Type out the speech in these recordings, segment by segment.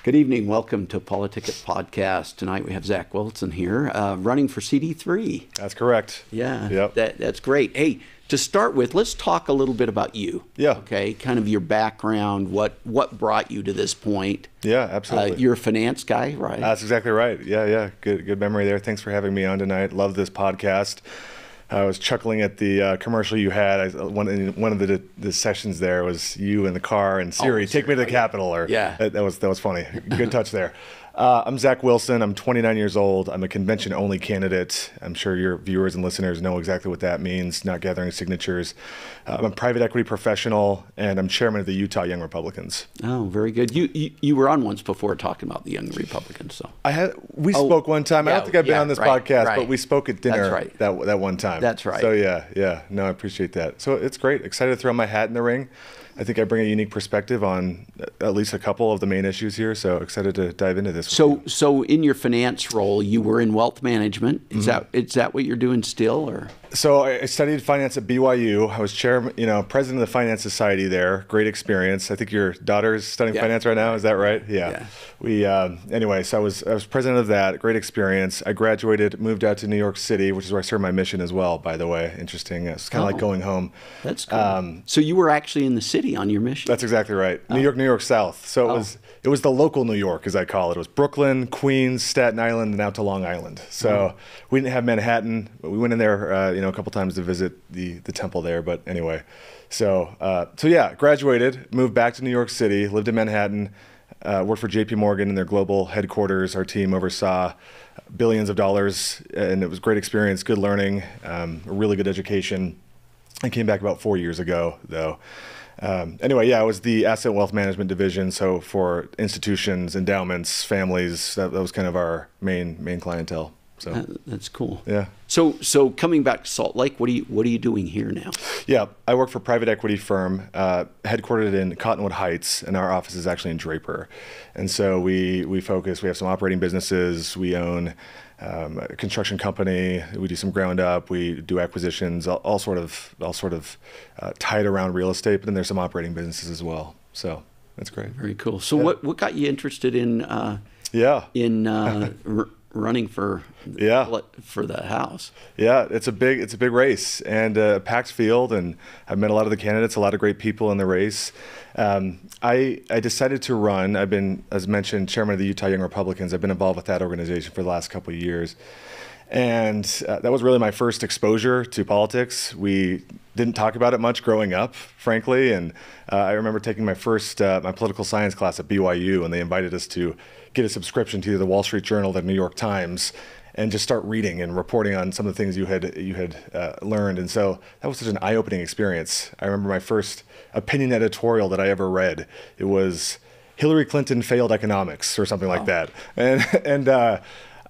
Good evening. Welcome to Politicket Podcast. Tonight we have Zach Wilson here, running for CD3. That's correct. Yeah, Yep. That's great. Hey, to start with, let's talk a little bit about you. Yeah. Okay, kind of your background, what brought you to this point. Yeah, absolutely. You're a finance guy, right? That's exactly right. Yeah. Good memory there. Thanks for having me on tonight. Love this podcast. I was chuckling at the commercial you had. One of the sessions there was you in the car and Siri, take me to the Capitol. Or yeah, that was funny. Good touch there. I'm Zach Wilson. I'm 29 years old. I'm a convention-only candidate. I'm sure your viewers and listeners know exactly what that means, not gathering signatures. I'm a private equity professional, and I'm chairman of the Utah Young Republicans. Oh, very good. You were on once before talking about the Young Republicans. So we spoke one time. Yeah, I don't think I've been on this podcast, but we spoke at dinner. That's right. that one time. That's right. So yeah. No, I appreciate that. So it's great. Excited to throw my hat in the ring. I think I bring a unique perspective on at least a couple of the main issues here. So excited to dive into this. So in your finance role, you were in wealth management. Is that what you're doing still, or? So I studied finance at BYU. I was president of the Finance Society there. Great experience. I think your daughter's studying finance right now. Is that right? Yeah. We anyway. So I was president of that. Great experience. I graduated, moved out to New York City, which is where I served my mission as well. By the way, interesting. It's kind of like going home. That's cool. So you were actually in the city on your mission. That's exactly right. New York South. So it was the local New York, as I call it. It was Brooklyn, Queens, Staten Island, and out to Long Island. So we didn't have Manhattan. We went in there, a couple times to visit the temple there. But anyway, so yeah, graduated, moved back to New York City, lived in Manhattan, worked for JP Morgan in their global headquarters. Our team oversaw billions of dollars, and it was a great experience, good learning, a really good education. I came back about 4 years ago, though. I was the asset wealth management division. So for institutions, endowments, families, that was kind of our main clientele. So that's cool. Yeah. So coming back to Salt Lake, what are you doing here now? Yeah, I work for a private equity firm headquartered in Cottonwood Heights, and our office is actually in Draper. And so we focus. We have some operating businesses. We own a construction company. We do some ground up. We do acquisitions. All sort of tied around real estate. But then there's some operating businesses as well. So that's great. Very cool. So what got you interested in running for the House? Yeah, it's a big race, and a packed field, and I've met a lot of the candidates, a lot of great people in the race. I decided to run. I've been, as mentioned, chairman of the Utah Young Republicans. I've been involved with that organization for the last couple of years. And that was really my first exposure to politics. We didn't talk about it much growing up, frankly. And I remember taking my first my political science class at BYU, and they invited us to get a subscription to either the Wall Street Journal or the New York Times, and just start reading and reporting on some of the things you had learned. And so that was such an eye-opening experience. I remember my first opinion editorial that I ever read. It was Hillary Clinton failed economics or something like that. And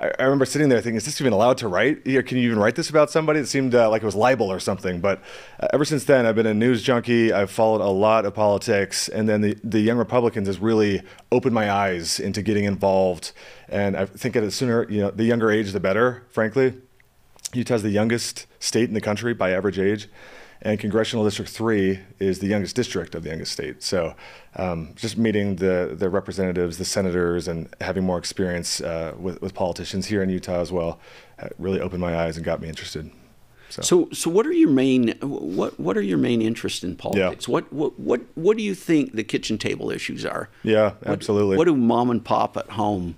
I remember sitting there thinking, is this even allowed to write? Can you even write this about somebody? It seemed like it was libel or something. But ever since then, I've been a news junkie. I've followed a lot of politics. And then the Young Republicans has really opened my eyes into getting involved. And I think at the younger age, the better, frankly. Utah's the youngest state in the country by average age. And Congressional District 3 is the youngest district of the youngest state. So just meeting the representatives, the senators, and having more experience with politicians here in Utah as well really opened my eyes and got me interested. So what are your main interests in politics? Yeah. What do you think the kitchen table issues are? Yeah, absolutely. What do mom and pop at home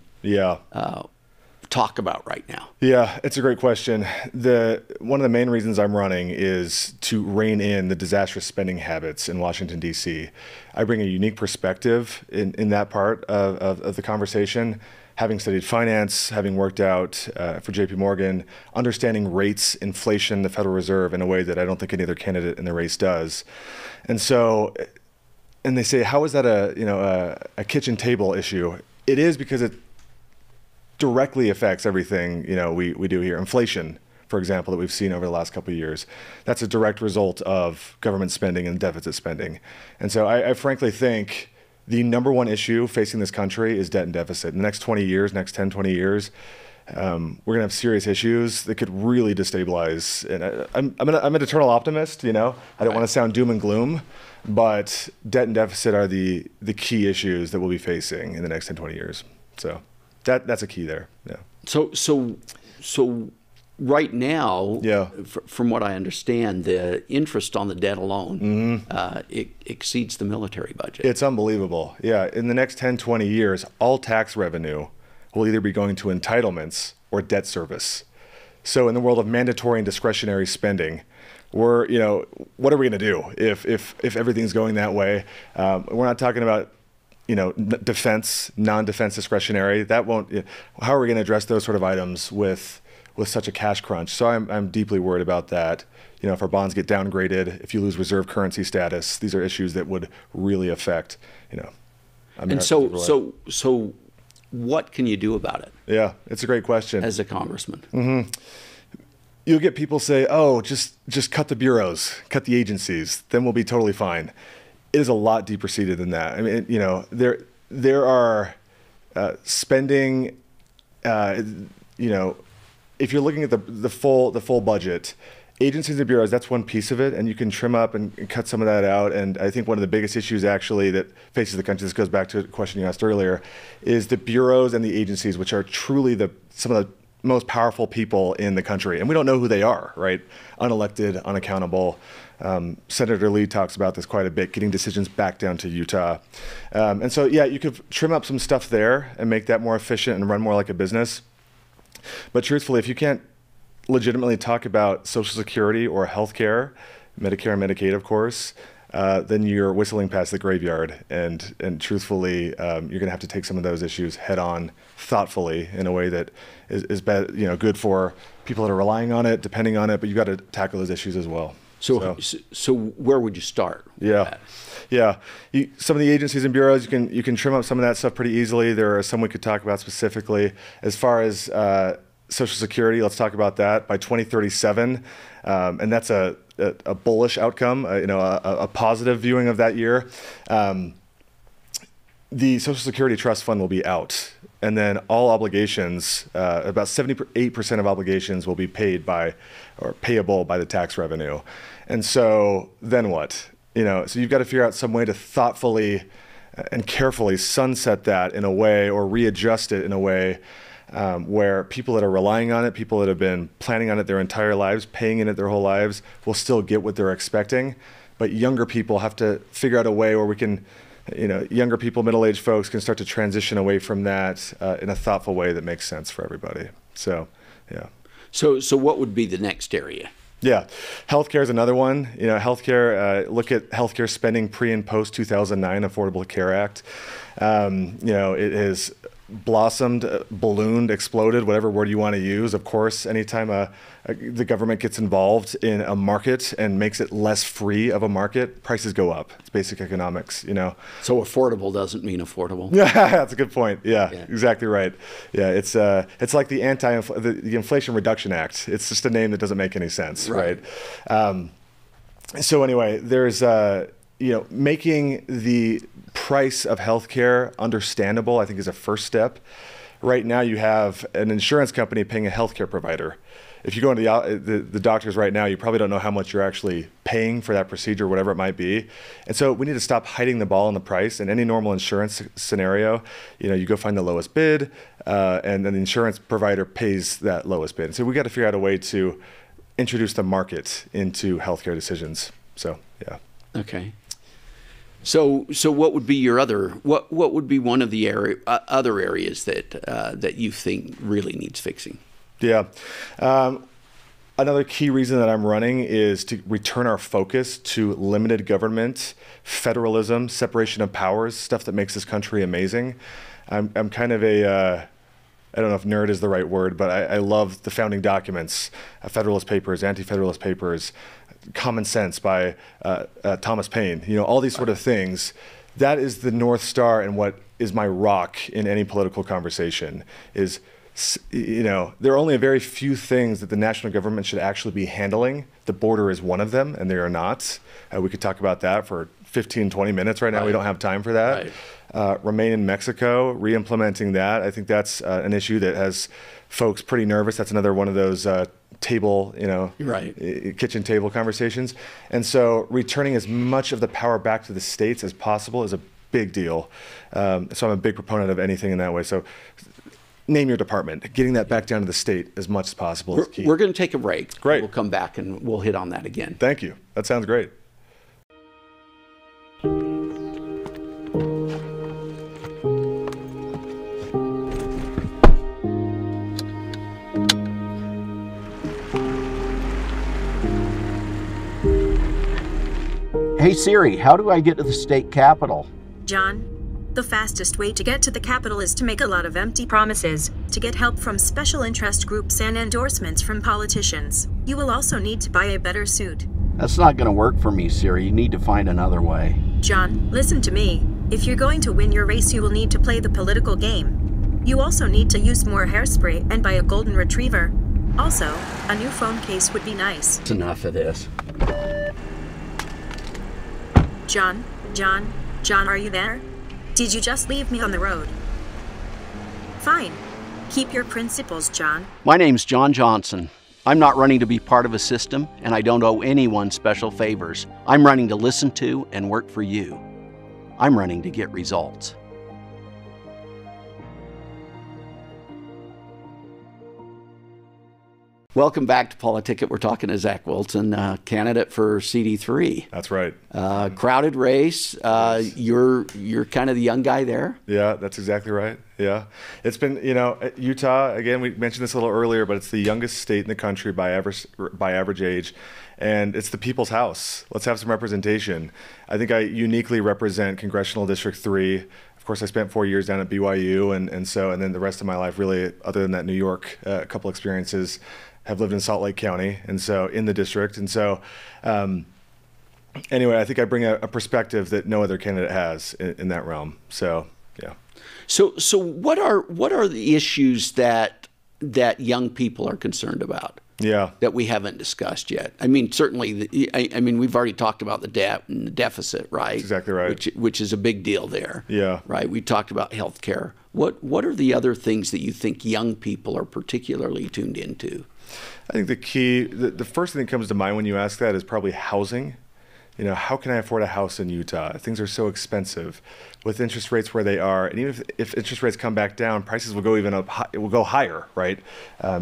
talk about right now? Yeah, it's a great question. One of the main reasons I'm running is to rein in the disastrous spending habits in Washington, D.C. I bring a unique perspective in that part of the conversation. Having studied finance, having worked out for JP Morgan, understanding rates, inflation, the Federal Reserve in a way that I don't think any other candidate in the race does. And they say, how is that a kitchen table issue? It is, because it directly affects everything we do here. Inflation, for example, that we've seen over the last couple of years, that's a direct result of government spending and deficit spending. And so I frankly think the number one issue facing this country is debt and deficit. In the next 20 years, next 10, 20 years, we're gonna have serious issues that could really destabilize. And I'm an eternal optimist. I don't want to sound doom and gloom, but debt and deficit are the key issues that we'll be facing in the next 10, 20 years. So that's a key there. Yeah. So right now, Yeah. From what I understand, the interest on the debt alone it exceeds the military budget. It's unbelievable. Yeah. In the next 10, 20 years, all tax revenue will either be going to entitlements or debt service. So in the world of mandatory and discretionary spending, what are we going to do if everything's going that way? We're not talking about, defense, non-defense discretionary. That won't. How are we going to address those sort of items with such a cash crunch? So I'm deeply worried about that. If our bonds get downgraded, if you lose reserve currency status, these are issues that would really affect, And so what can you do about it? Yeah, it's a great question. As a congressman. You'll get people say, "Oh, just cut the bureaus, cut the agencies, then we'll be totally fine." It is a lot deeper seated than that. I mean, there are spending. If you're looking at the full budget, agencies and bureaus, that's one piece of it, and you can trim up and cut some of that out. And I think one of the biggest issues actually that faces the country, this goes back to a question you asked earlier, is the bureaus and the agencies, which are truly some of the most powerful people in the country. And we don't know who they are, right? Unelected, unaccountable. Senator Lee talks about this quite a bit, getting decisions back down to Utah. And so, yeah, you could trim up some stuff there and make that more efficient and run more like a business. But truthfully, if you can't legitimately talk about Social Security or healthcare, Medicare and Medicaid, of course, then you're whistling past the graveyard. And truthfully, you're going to have to take some of those issues head on, thoughtfully, in a way that is good for people that are relying on it, depending on it. But you've got to tackle those issues as well. So where would you start? Yeah. Some of the agencies and bureaus, you can trim up some of that stuff pretty easily. There are some we could talk about specifically. As far as Social Security, let's talk about that by 2037, and that's a bullish outcome. A positive viewing of that year. The Social Security Trust Fund will be out, and then all obligations, about 78% of obligations will be paid by or payable by the tax revenue. And so then what? So you've got to figure out some way to thoughtfully and carefully sunset that in a way or readjust it in a way where people that are relying on it, people that have been planning on it their entire lives, paying in it their whole lives, will still get what they're expecting. But younger people have to figure out a way where we can, younger people, middle-aged folks can start to transition away from that in a thoughtful way that makes sense for everybody. So, yeah. So what would be the next area? Yeah, healthcare is another one. Healthcare. Look at healthcare spending pre and post 2009 Affordable Care Act. It has blossomed, ballooned, exploded, whatever word you want to use. Of course, anytime the government gets involved in a market and makes it less free of a market, prices go up. It's basic economics, So affordable doesn't mean affordable. Yeah, that's a good point. Yeah, exactly right. Yeah, it's like the the Inflation Reduction Act. It's just a name that doesn't make any sense, right? So anyway, there's making the price of healthcare understandable, I think, is a first step. Right now, you have an insurance company paying a healthcare provider. If you go into the doctors right now, you probably don't know how much you're actually paying for that procedure, whatever it might be. And so we need to stop hiding the ball on the price. In any normal insurance scenario, you go find the lowest bid, and then the insurance provider pays that lowest bid. And so we got to figure out a way to introduce the market into healthcare decisions. So, yeah. Okay. So what would be your what would be one of the other areas that you think really needs fixing? Yeah. Another key reason that I'm running is to return our focus to limited government, federalism, separation of powers, stuff that makes this country amazing. I'm kind of I don't know if nerd is the right word, but I love the founding documents, Federalist Papers, Anti-Federalist Papers, Common Sense by Thomas Paine, all these sort of things. That is the North Star and what is my rock in any political conversation is there are only a very few things that the national government should actually be handling. The border is one of them, and they are not. We could talk about that for 15, 20 minutes right now. Right. We don't have time for that. Right. Remain in Mexico, re-implementing that. I think that's an issue that has folks pretty nervous. That's another one of those table, Right. kitchen table conversations. And so returning as much of the power back to the states as possible is a big deal. So I'm a big proponent of anything in that way. So name your department. Getting that back down to the state as much as possible is key. We're going to take a break. Great. We'll come back and we'll hit on that again. Thank you. That sounds great. Hey Siri, how do I get to the state capitol? John, the fastest way to get to the capital is to make a lot of empty promises, to get help from special interest groups and endorsements from politicians. You will also need to buy a better suit. That's not going to work for me, Siri. You need to find another way. John, listen to me. If you're going to win your race, you will need to play the political game. You also need to use more hairspray and buy a golden retriever. Also, a new phone case would be nice. That's enough of this. John, are you there? Did you just leave me on the road? Fine. Keep your principles, John. My name's John Johnson. I'm not running to be part of a system, and I don't owe anyone special favors. I'm running to listen to and work for you. I'm running to get results. Welcome back to Politicket. We're talking to Zach Wilson, candidate for CD3. That's right. Crowded race. You're kind of the young guy there. Yeah, that's exactly right. Yeah. It's been, Utah, again, we mentioned this a little earlier, but it's the youngest state in the country by average age. And it's the people's house. Let's have some representation. I think I uniquely represent Congressional District 3. Of course, I spent 4 years down at BYU, and then the rest of my life, really, other than that New York couple experiences, have lived in Salt Lake County, and so in the district. And so anyway, I think I bring a perspective that no other candidate has in that realm. So, yeah. So what are the issues that young people are concerned about? Yeah. That we haven't discussed yet. I mean, certainly, we've already talked about the debt and the deficit, right? That's exactly right. Which is a big deal there. Yeah. Right. We talked about health care. What are the other things that you think young people are particularly tuned into? I think the key, the first thing that comes to mind when you ask that is probably housing. How can I afford a house in Utah? Things are so expensive with interest rates where they are. And even if interest rates come back down, prices will go even up, it will go higher, right?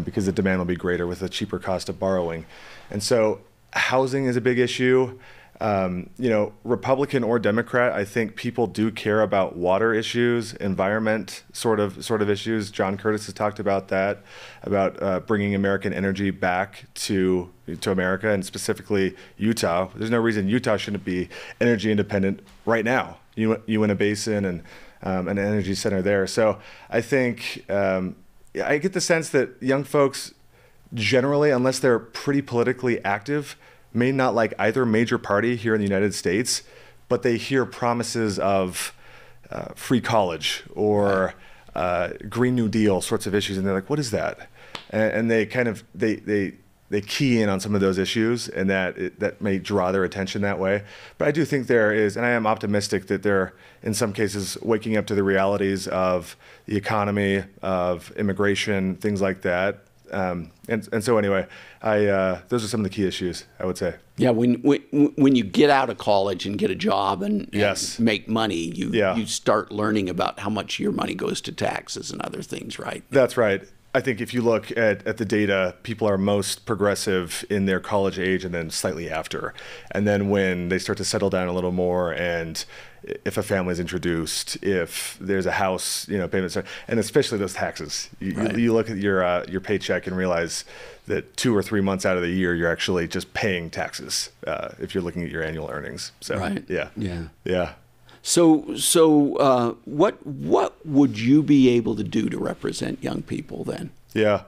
Because the demand will be greater with a cheaper cost of borrowing. And so housing is a big issue. Republican or Democrat, I think people do care about water issues, environment sort of issues. John Curtis has talked about that, about bringing American energy back to America, and specifically Utah. There's no reason Utah shouldn't be energy independent right now. Uinta Basin and an energy center there. So I think I get the sense that young folks generally, unless they're pretty politically active, may not like either major party here in the United States, but they hear promises of free college or Green New Deal sorts of issues, and they're like, "What is that?" And they kind of they key in on some of those issues, and that may draw their attention that way. But I do think there is, and I am optimistic that they're in some cases waking up to the realities of the economy, of immigration, things like that. And so anyway, those are some of the key issues, I would say. Yeah, when you get out of college and get a job and Yes. make money, you start learning about how much your money goes to taxes and other things, right? That's right. I think if you look at the data, people are most progressive in their college age and then slightly after. And then when they start to settle down a little more, and if a family is introduced, if there's a house, payments, and especially those taxes. You look at your paycheck and realize that 2 or 3 months out of the year, you're actually just paying taxes if you're looking at your annual earnings. So, right. Yeah. So what would you be able to do to represent young people then? Yeah.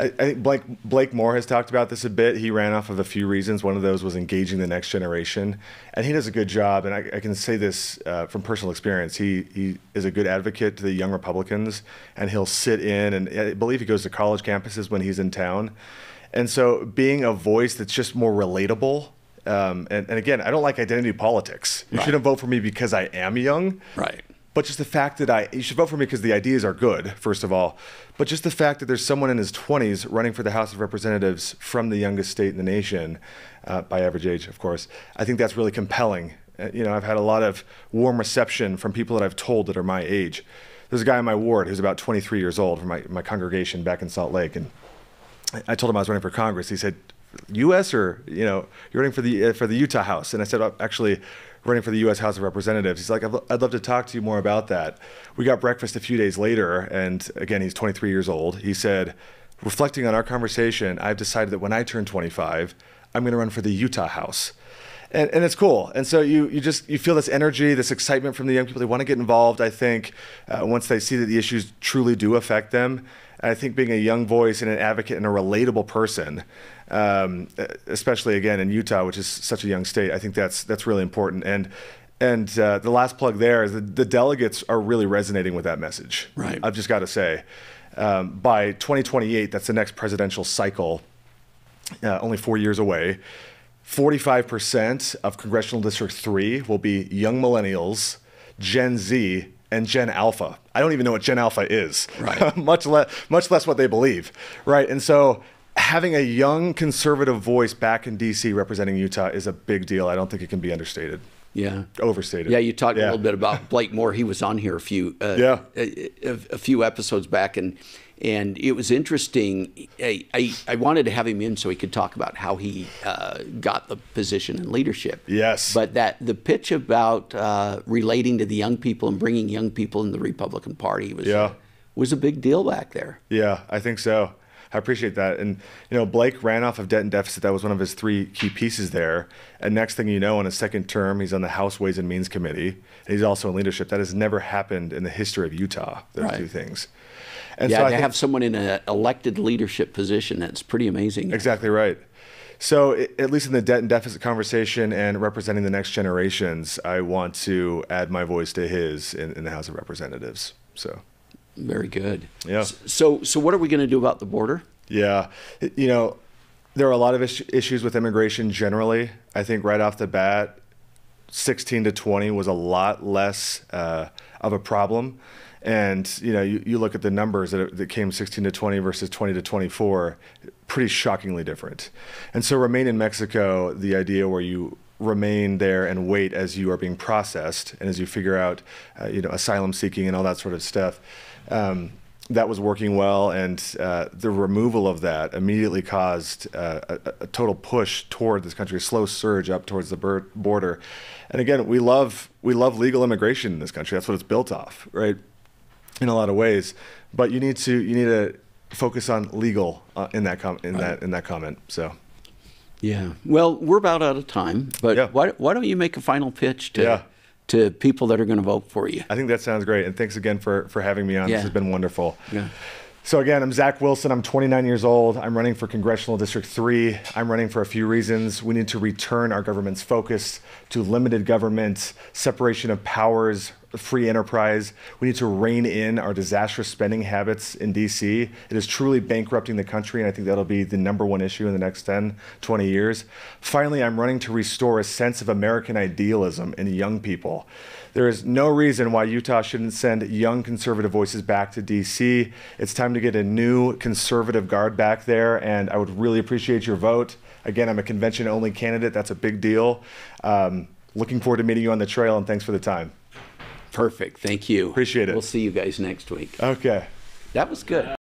I think Blake Moore has talked about this a bit. He ran off of a few reasons. One of those was engaging the next generation, and he does a good job. And I can say this from personal experience. He is a good advocate to the young Republicans, and he'll sit in, and I believe he goes to college campuses when he's in town. And so being a voice that's just more relatable. And again, I don't like identity politics. You shouldn't vote for me because I am young. Right. But just the fact that you should vote for me because the ideas are good, first of all. But just the fact that there's someone in his 20s running for the House of Representatives from the youngest state in the nation, by average age, of course, I think that's really compelling. I've had a lot of warm reception from people that I've told that are my age. There's a guy in my ward who's about 23 years old from my congregation back in Salt Lake, and I told him I was running for Congress. He said, U.S. or you're running for the Utah House? And I said, actually, running for the U.S. House of Representatives. He's like, I'd love to talk to you more about that. We got breakfast a few days later, and again, he's 23 years old. He said, reflecting on our conversation, I've decided that when I turn 25, I'm going to run for the Utah House. And it's cool. And so you feel this energy, this excitement from the young people. They want to get involved, I think, once they see that the issues truly do affect them. And I think being a young voice and an advocate and a relatable person, especially again in Utah, which is such a young state, I think that's really important. And the last plug there is the delegates are really resonating with that message. Right. I've just got to say, by 2028, that's the next presidential cycle, only 4 years away. 45% of Congressional District 3 will be young millennials, Gen Z, and Gen Alpha. I don't even know what Gen Alpha is, right. much less what they believe, right? And so having a young conservative voice back in DC representing Utah is a big deal. I don't think it can be understated. Yeah. Overstated. Yeah, you talked a little bit about Blake Moore. He was on here a few episodes back, and it was interesting. I wanted to have him in so he could talk about how he got the position in leadership. Yes. But the pitch about relating to the young people and bringing young people in the Republican Party was a big deal back there. Yeah, I think so. I appreciate that. And, Blake ran off of debt and deficit. That was one of his 3 key pieces there. And next thing you know, in his second term, he's on the House Ways and Means Committee. And he's also in leadership. That has never happened in the history of Utah, those 2 things. And yeah, so to have someone in an elected leadership position, that's pretty amazing. Exactly right. So at least in the debt and deficit conversation and representing the next generations, I want to add my voice to his in the House of Representatives. So. Very good. Yeah. So what are we going to do about the border? Yeah. There are a lot of issues with immigration generally. I think right off the bat, 16 to 20 was a lot less of a problem. And, you look at the numbers that came 16 to 20 versus 20 to 24, pretty shockingly different. And so Remain in Mexico, the idea where you remain there and wait as you are being processed and as you figure out, asylum seeking and all that sort of stuff, that was working well, and the removal of that immediately caused a total push toward this country, a slow surge up towards the border. And again, we love legal immigration in this country. That's what it's built off, right? In a lot of ways, but you need to focus on legal in that comment. So. Yeah. Well, we're about out of time, but why don't you make a final pitch to people that are going to vote for you? I think that sounds great. And thanks again for having me on. Yeah. This has been wonderful. Yeah. So again, I'm Zach Wilson. I'm 29 years old. I'm running for Congressional District 3. I'm running for a few reasons. We need to return our government's focus to limited government, separation of powers, free enterprise. We need to rein in our disastrous spending habits in DC. It is truly bankrupting the country, and I think that'll be the #1 issue in the next 10, 20 years. Finally, I'm running to restore a sense of American idealism in young people. There is no reason why Utah shouldn't send young conservative voices back to DC. It's time to get a new conservative guard back there, and I would really appreciate your vote. Again, I'm a convention-only candidate. That's a big deal. Looking forward to meeting you on the trail, and thanks for the time. Perfect. Thank you. Appreciate it. We'll see you guys next week. Okay. That was good.